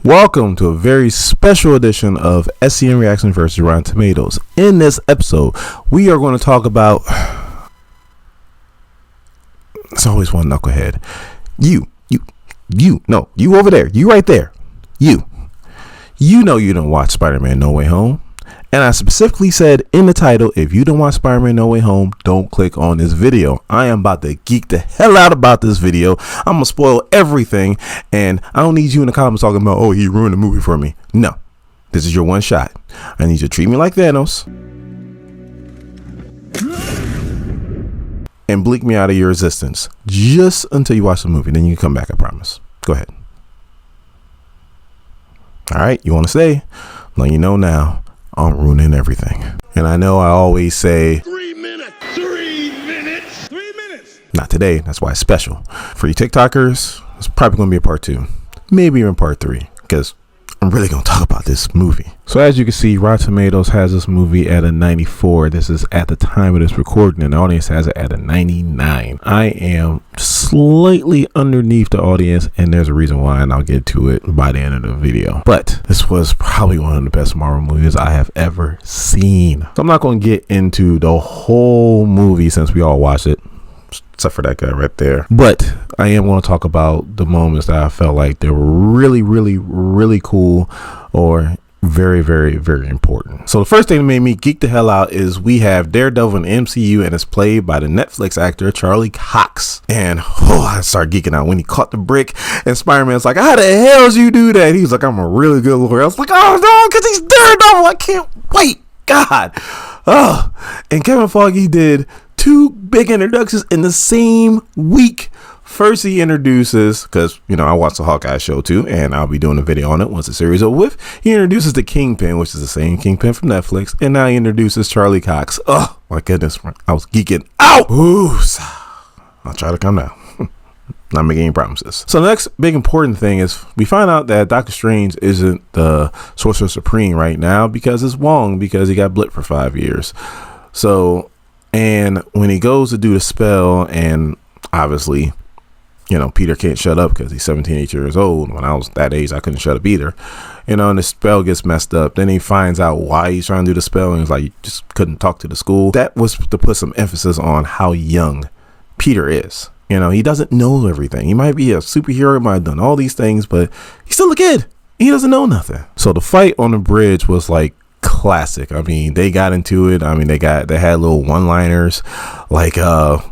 Welcome to a very special edition of SCN Reaction versus Rotten Tomatoes. In this episode, we are going to talk about... It's always one knucklehead. You over there. You right there. You know you don't watch Spider-Man No Way Home. And I specifically said in the title, if you don't watch Spider-Man No Way Home, don't click on this video. I am about to geek the hell out about this video. I'm going to spoil everything. And I don't need you in the comments talking about, oh, he ruined the movie for me. No, this is your one shot. I need you to treat me like Thanos and blink me out of your existence just until you watch the movie. Then you can come back, I promise. Go ahead. All right, you want to stay? Let you know now. I'm ruining everything. And I know I always say 3 minutes. Not today. That's why it's special. For you TikTokers, it's probably going to be a part 2, maybe even part 3, because I'm really going to talk about this movie. So as you can see, Rotten Tomatoes has this movie at a 94. This is at the time of this recording, and the audience has it at a 99. I am slightly underneath the audience, and there's a reason why, and I'll get to it by the end of the video. But this was probably one of the best Marvel movies I have ever seen. So I'm not going to get into the whole movie since we all watched it, except for that guy right there. But I am going to talk about the moments that I felt like they were really cool or very important. So the first thing that made me geek the hell out is we have Daredevil in the MCU, and it's played by the Netflix actor Charlie Cox. And I started geeking out when he caught the brick, and Spider-Man's like, how the hell did you do that? He was like, I'm a really good lawyer. I was like, oh no, because he's Daredevil. I can't wait. God. And Kevin Feige did 2 big introductions in the same week. First, he introduces, because, I watched the Hawkeye show too, and I'll be doing a video on it once the series is over with. He introduces the Kingpin, which is the same Kingpin from Netflix, and now he introduces Charlie Cox. Oh, my goodness. I was geeking out. Ooh, I'll try to calm down. Not making any promises. So the next big important thing is we find out that Doctor Strange isn't the Sorcerer Supreme right now because it's Wong, because he got blipped for 5 years. So, and when he goes to do the spell, and obviously, Peter can't shut up because he's 17, 18 years old. When I was that age, I couldn't shut up either. And the spell gets messed up. Then he finds out why he's trying to do the spell, and he's like, you just couldn't talk to the school. That was to put some emphasis on how young Peter is. He doesn't know everything. He might be a superhero, might have done all these things, but he's still a kid. He doesn't know nothing. So the fight on the bridge was like classic. I mean, they got into it. I mean, they had little one-liners, like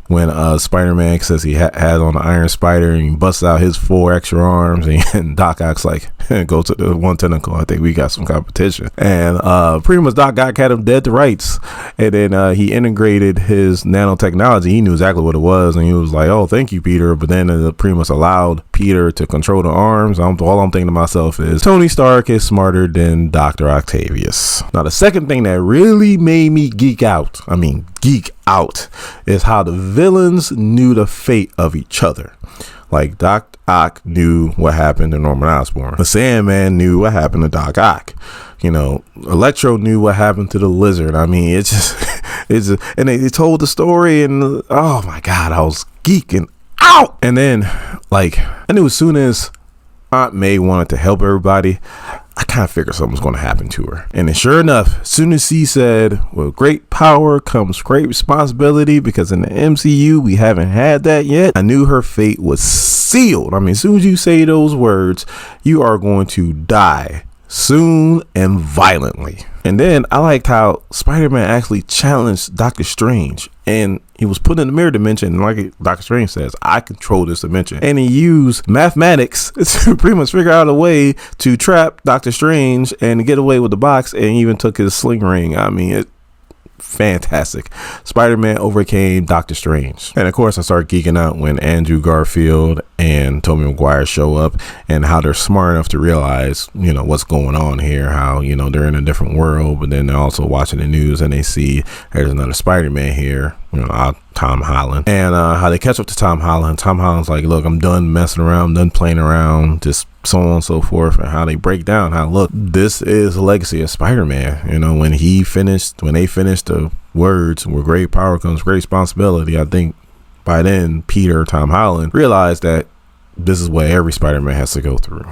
when Spider-Man says he had on the Iron Spider, and he busts out his 4 extra arms, and Doc Ock's like, go to the one tentacle. I think we got some competition. And pretty much Doc Ock had him dead to rights. And then he integrated his nanotechnology. He knew exactly what it was, and he was like, oh, thank you, Peter. But then it pretty much allowed Peter to control the arms. All I'm thinking to myself is Tony Stark is smarter than Dr. Octavius. Now, the second thing that really made me geek out, is how the villains knew the fate of each other. Like Doc Ock knew what happened to Norman Osborn. The Sandman knew what happened to Doc Ock. Electro knew what happened to the Lizard. I mean, and they told the story, and oh my God, I was geeking out. And then, I knew as soon as Aunt May wanted to help everybody, I kind of figured something was going to happen to her. And then sure enough, as soon as she said, well, great power comes great responsibility, because in the MCU, we haven't had that yet, I knew her fate was sealed. I mean, as soon as you say those words, you are going to die soon and violently. And then I liked how Spider-Man actually challenged Doctor Strange, and he was put in the mirror dimension, and like Doctor Strange says, I control this dimension. And he used mathematics to pretty much figure out a way to trap Doctor Strange and get away with the box, and even took his sling ring. I mean, fantastic. Spider-Man overcame Doctor Strange. And of course, I started geeking out when Andrew Garfield and Tobey Maguire show up, and how they're smart enough to realize, what's going on here, how, they're in a different world, but then they're also watching the news and they see there's another Spider-Man here, Tom Holland, and how they catch up to Tom Holland. Tom Holland's like, look, I'm done messing around, done playing around, just so on and so forth. And how they break down how, look, this is a legacy of Spider-Man. When they finished the words, where great power comes great responsibility, I think by then Tom Holland realized that this is what every Spider-Man has to go through.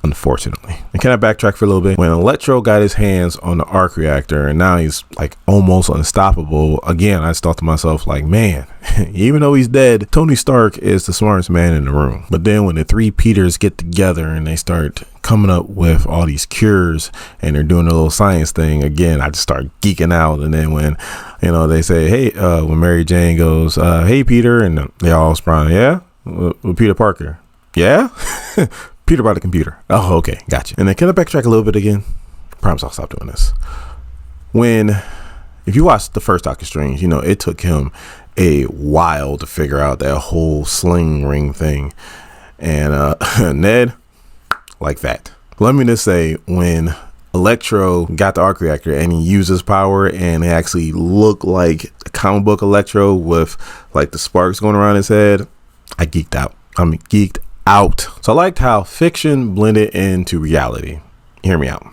unfortunately. And can I backtrack for a little bit? When Electro got his hands on the arc reactor and now he's like almost unstoppable, again, I just thought to myself, like, man, even though he's dead, Tony Stark is the smartest man in the room. But then when the three Peters get together and they start coming up with all these cures and they're doing a little science thing, again, I just start geeking out. And then when, you know, they say, hey, when Mary Jane goes, hey, Peter, and they all respond, yeah, with Peter Parker. Yeah. Peter by the computer. Oh, okay. Gotcha. And then can I backtrack a little bit again? Promise I'll stop doing this. If you watch the first Doctor Strange, you know, it took him a while to figure out that whole sling ring thing. And Ned, like that. Let me just say, when Electro got the arc reactor and he used his power and it actually looked like a comic book Electro with like the sparks going around his head, I geeked out. Geeked out. So I liked how fiction blended into reality. Hear me out.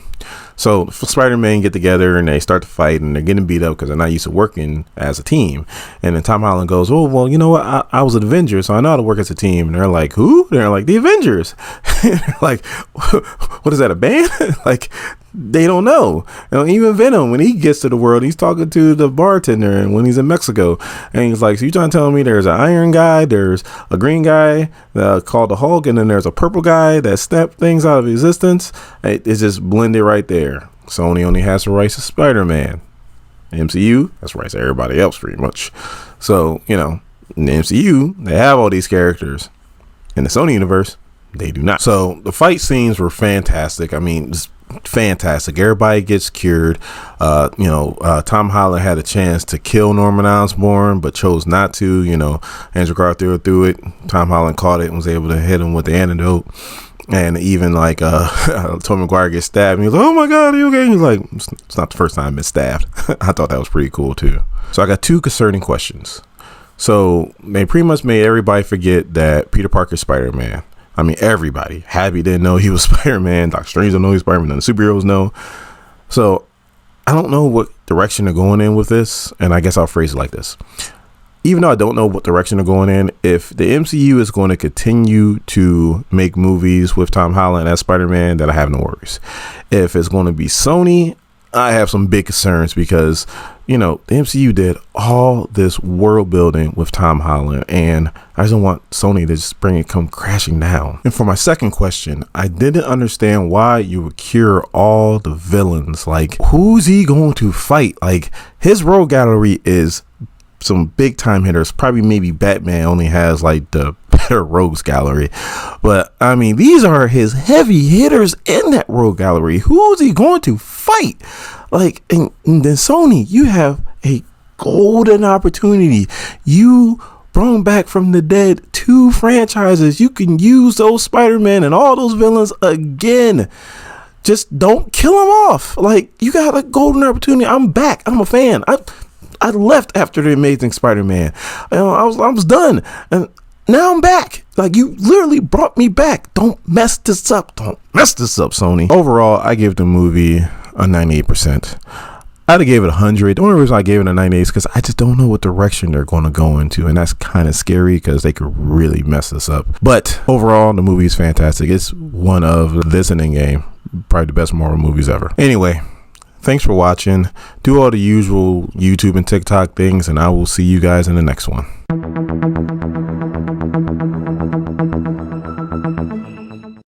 So Spider-Man get together and they start to fight and they're getting beat up because they're not used to working as a team. And then Tom Holland goes, oh, well, you know what? I was an Avenger, so I know how to work as a team. And they're like, who? They're like, the Avengers. They're like, what is that, a band? Like, they don't know. You know, even Venom, when he gets to the world, he's talking to the bartender and when he's in Mexico. And he's like, so you trying to tell me there's an iron guy, there's a green guy called the Hulk, and then there's a purple guy that snapped things out of existence? It's just blended right there. Sony only has the rights to Spider-Man. MCU, that's rights to everybody else pretty much. So, you know, in the MCU, they have all these characters. In the Sony universe, they do not. So the fight scenes were fantastic. I mean, just fantastic. Everybody gets cured. Tom Holland had a chance to kill Norman Osborn, but chose not to. You know, Andrew Garfield threw it. Tom Holland caught it and was able to hit him with the antidote. And even like Tobey Maguire gets stabbed and he's like, oh my God, are you okay? He's like, it's not the first time I've been stabbed. I thought that was pretty cool too. So I got two concerning questions. So they pretty much made everybody forget that Peter Parker's Spider-Man. I mean, everybody. Happy didn't know he was Spider-Man. Doctor Strange don't know he's Spider-Man. None of the superheroes know. So I don't know what direction they're going in with this. And I guess I'll phrase it like this. Even though I don't know what direction they're going in, if the MCU is going to continue to make movies with Tom Holland as Spider-Man, then I have no worries. If it's going to be Sony, I have some big concerns because, you know, the MCU did all this world building with Tom Holland, and I just don't want Sony to just come crashing down. And for my second question, I didn't understand why you would cure all the villains. Like, who's he going to fight? Like, his rogue gallery is some big time hitters. Probably maybe Batman only has like the better rogues gallery, but I mean, these are his heavy hitters in that rogue gallery. Who's he going to fight? Like, and then Sony, you have a golden opportunity. You brought back from the dead 2 franchises. You can use those Spider-Man and all those villains again. Just don't kill them off. Like, you got a golden opportunity. I'm back. I'm a fan. I left after the Amazing Spider-Man. You know, I was done, and now I'm back. Like, you literally brought me back. Don't mess this up. Don't mess this up, Sony. Overall, I give the movie a 98%. I'd have gave it 100. The only reason I gave it a 98 is because I just don't know what direction they're going to go into, and that's kind of scary because they could really mess this up. But overall, the movie is fantastic. It's one of this and Endgame, probably the best Marvel movies ever. Anyway, thanks for watching. Do all the usual YouTube and TikTok things, and I will see you guys in the next one.